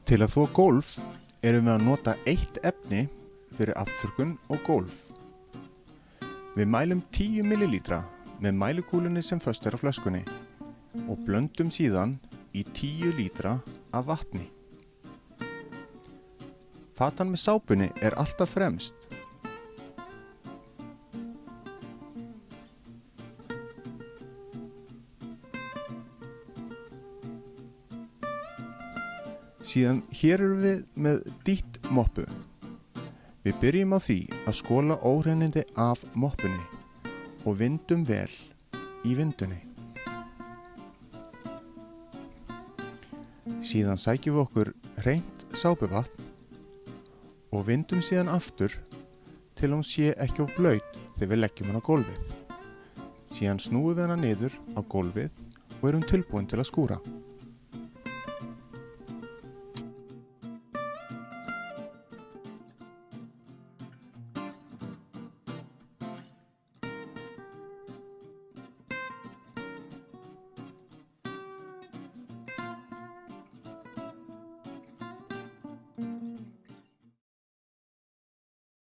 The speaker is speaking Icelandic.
Til að þvo gólf erum við að nota eitt efni fyrir afþurrkun og gólf. Við mælum 10 ml með mælikúlunni sem föst er á flöskunni og blöndum síðan í 10 lítra af vatni. Fatan með sápunni er alltaf fremst. Síðan hér erum við með dýtt moppu. Við byrjum á því að skola óhreinindi af moppunni og vindum vel í vindunni. Síðan sækjum við okkur hreint sápuvatn og vindum síðan aftur til hún sé ekki of blaut þegar við leggjum hana á gólfið. Síðan snúum við hana niður á gólfið og erum tilbúin til að skúra.